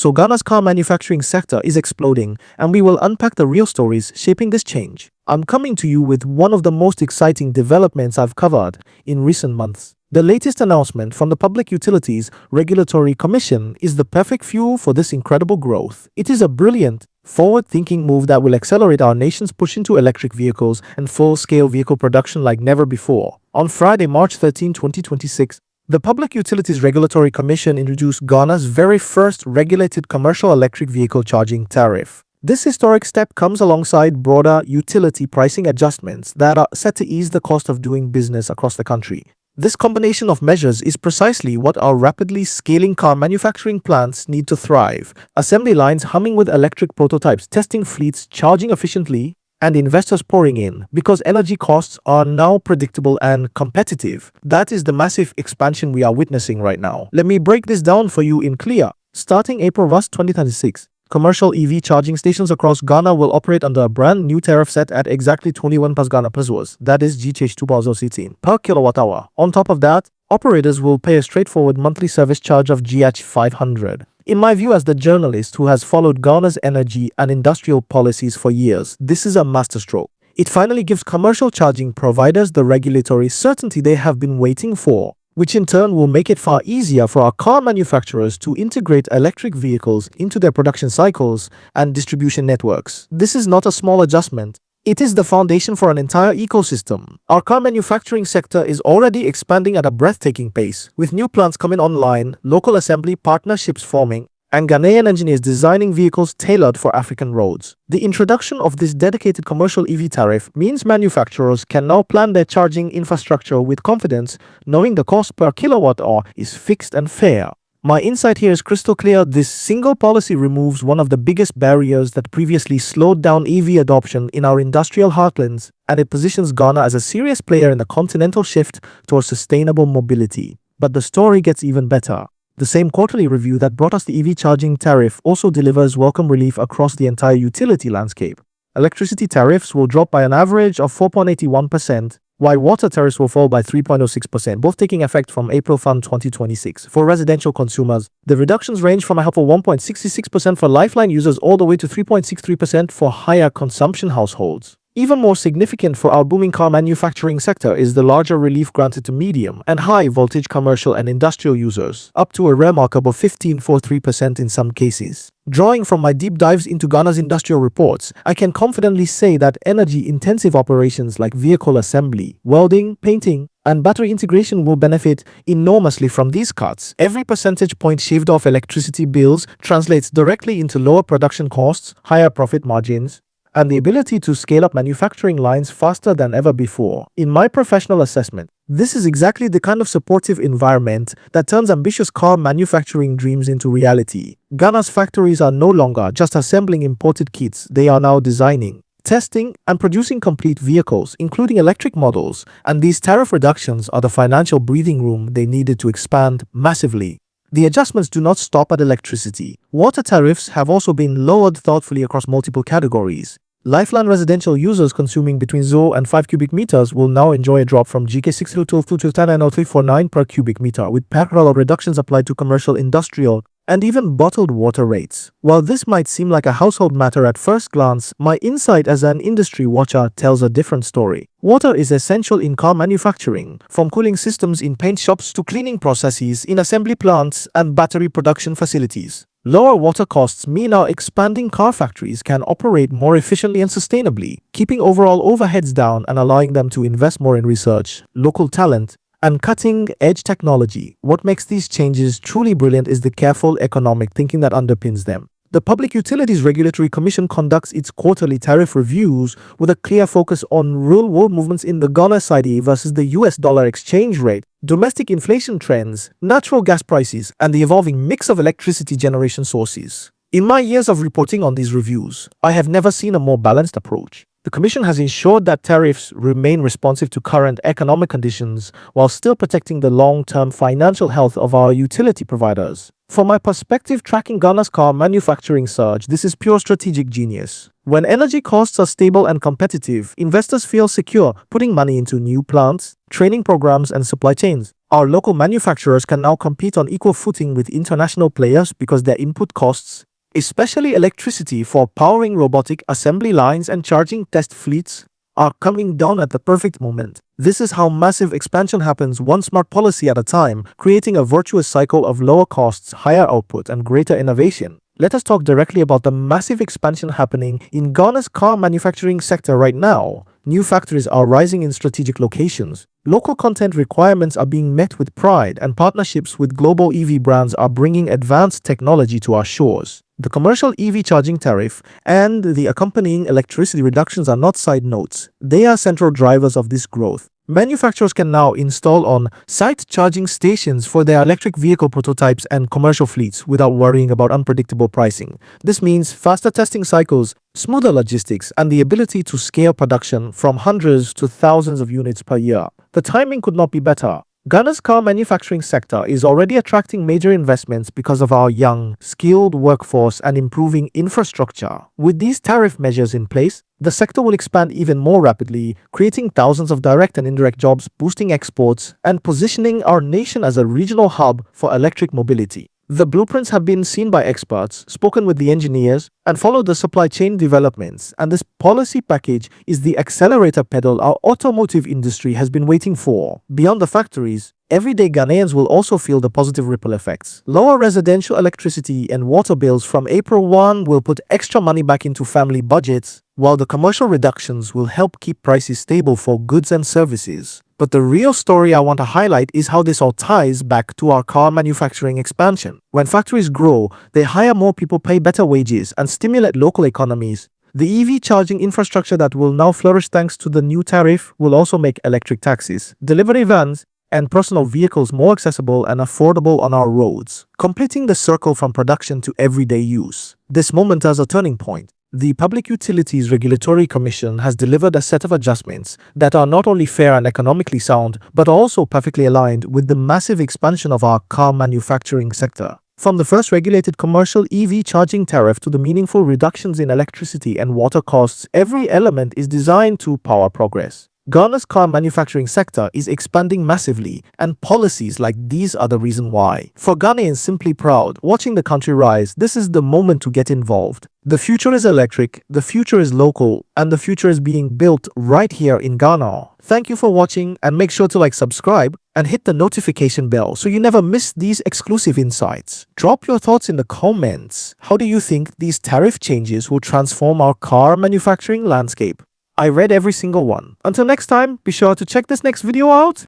So Ghana's car manufacturing sector is exploding, and we will unpack the real stories shaping this change. I'm coming to you with one of the most exciting developments I've covered in recent months. The latest announcement from the Public Utilities Regulatory Commission is the perfect fuel for this incredible growth. It is a brilliant, forward-thinking move that will accelerate our nation's push into electric vehicles and full-scale vehicle production like never before. On Friday, March 13, 2026, the Public Utilities Regulatory Commission introduced Ghana's very first regulated commercial electric vehicle charging tariff. This historic step comes alongside broader utility pricing adjustments that are set to ease the cost of doing business across the country. This combination of measures is precisely what our rapidly scaling car manufacturing plants need to thrive. Assembly lines humming with electric prototypes, testing fleets charging efficiently, and investors pouring in because energy costs are now predictable and competitive. That is the massive expansion we are witnessing right now. Let me break this down for you in clear. Starting April 1st, 2026. Commercial EV charging stations across Ghana will operate under a brand new tariff set at exactly 21 plus Ghana pesos, that is GTH 2016, per kilowatt hour. On top of that, operators will pay a straightforward monthly service charge of GH 500. In my view as the journalist who has followed Ghana's energy and industrial policies for years, this is a masterstroke. It finally gives commercial charging providers the regulatory certainty they have been waiting for, which in turn will make it far easier for our car manufacturers to integrate electric vehicles into their production cycles and distribution networks. This is not a small adjustment. It is the foundation for an entire ecosystem. Our car manufacturing sector is already expanding at a breathtaking pace, with new plants coming online, local assembly partnerships forming, and Ghanaian engineers designing vehicles tailored for African roads. The introduction of this dedicated commercial EV tariff means manufacturers can now plan their charging infrastructure with confidence, knowing the cost per kilowatt hour is fixed and fair. My insight here is crystal clear. This single policy removes one of the biggest barriers that previously slowed down EV adoption in our industrial heartlands, and it positions Ghana as a serious player in the continental shift towards sustainable mobility. But the story gets even better. The same quarterly review that brought us the EV charging tariff also delivers welcome relief across the entire utility landscape. Electricity tariffs will drop by an average of 4.81%, while water tariffs will fall by 3.06%, both taking effect from April 1, 2026. For residential consumers, the reductions range from a helpful 1.66% for lifeline users all the way to 3.63% for higher consumption households. Even more significant for our booming car manufacturing sector is the larger relief granted to medium and high voltage commercial and industrial users, up to a remarkable 15.43% in some cases. Drawing from my deep dives into Ghana's industrial reports, I can confidently say that energy-intensive operations like vehicle assembly, welding, painting, and battery integration will benefit enormously from these cuts. Every percentage point shaved off electricity bills translates directly into lower production costs, higher profit margins, and the ability to scale up manufacturing lines faster than ever before. In my professional assessment, this is exactly the kind of supportive environment that turns ambitious car manufacturing dreams into reality. Ghana's factories are no longer just assembling imported kits, they are now designing, testing, and producing complete vehicles, including electric models, and these tariff reductions are the financial breathing room they needed to expand massively. The adjustments do not stop at electricity. Water tariffs have also been lowered thoughtfully across multiple categories. Lifeline residential users consuming between 0 and 5 cubic meters will now enjoy a drop from GK 602 to 10.0349 per cubic meter, with parallel reductions applied to commercial, industrial, and even bottled water rates. While this might seem like a household matter at first glance, my insight as an industry watcher tells a different story. Water is essential in car manufacturing, from cooling systems in paint shops to cleaning processes in assembly plants and battery production facilities. Lower water costs mean our expanding car factories can operate more efficiently and sustainably, keeping overall overheads down and allowing them to invest more in research, local talent, and cutting-edge technology. What makes these changes truly brilliant is the careful economic thinking that underpins them. The Public Utilities Regulatory Commission conducts its quarterly tariff reviews with a clear focus on real-world movements in the Ghana cedi versus the US dollar exchange rate, domestic inflation trends, natural gas prices, and the evolving mix of electricity generation sources. In my years of reporting on these reviews, I have never seen a more balanced approach. The Commission has ensured that tariffs remain responsive to current economic conditions while still protecting the long-term financial health of our utility providers. From my perspective, tracking Ghana's car manufacturing surge, this is pure strategic genius. When energy costs are stable and competitive, investors feel secure putting money into new plants, training programs, and supply chains. Our local manufacturers can now compete on equal footing with international players because their input costs, especially electricity for powering robotic assembly lines and charging test fleets, are coming down at the perfect moment. This is how massive expansion happens, one smart policy at a time, creating a virtuous cycle of lower costs, higher output, and greater innovation. Let us talk directly about the massive expansion happening in Ghana's car manufacturing sector right now. New factories are rising in strategic locations. Local content requirements are being met with pride, and partnerships with global EV brands are bringing advanced technology to our shores. The commercial EV charging tariff and the accompanying electricity reductions are not side notes. They are central drivers of this growth. Manufacturers can now install on-site charging stations for their electric vehicle prototypes and commercial fleets without worrying about unpredictable pricing. This means faster testing cycles, smoother logistics, and the ability to scale production from hundreds to thousands of units per year. The timing could not be better. Ghana's car manufacturing sector is already attracting major investments because of our young, skilled workforce and improving infrastructure. With these tariff measures in place, the sector will expand even more rapidly, creating thousands of direct and indirect jobs, boosting exports, and positioning our nation as a regional hub for electric mobility. The blueprints have been seen by experts, spoken with the engineers, and followed the supply chain developments, and this policy package is the accelerator pedal our automotive industry has been waiting for. Beyond the factories, everyday Ghanaians will also feel the positive ripple effects. Lower residential electricity and water bills from April 1 will put extra money back into family budgets, while the commercial reductions will help keep prices stable for goods and services. But the real story I want to highlight is how this all ties back to our car manufacturing expansion. When factories grow, they hire more people, pay better wages, and stimulate local economies. The EV charging infrastructure that will now flourish thanks to the new tariff will also make electric taxis, delivery vans, and personal vehicles more accessible and affordable on our roads, completing the circle from production to everyday use. This moment as a turning point. The Public Utilities Regulatory Commission has delivered a set of adjustments that are not only fair and economically sound, but also perfectly aligned with the massive expansion of our car manufacturing sector. From the first regulated commercial EV charging tariff to the meaningful reductions in electricity and water costs, every element is designed to power progress. Ghana's car manufacturing sector is expanding massively, and policies like these are the reason why. For Ghanaians simply proud, watching the country rise, this is the moment to get involved. The future is electric, the future is local, and the future is being built right here in Ghana. Thank you for watching, and make sure to subscribe, and hit the notification bell so you never miss these exclusive insights. Drop your thoughts in the comments. How do you think these tariff changes will transform our car manufacturing landscape? I read every single one. Until next time, be sure to check this next video out.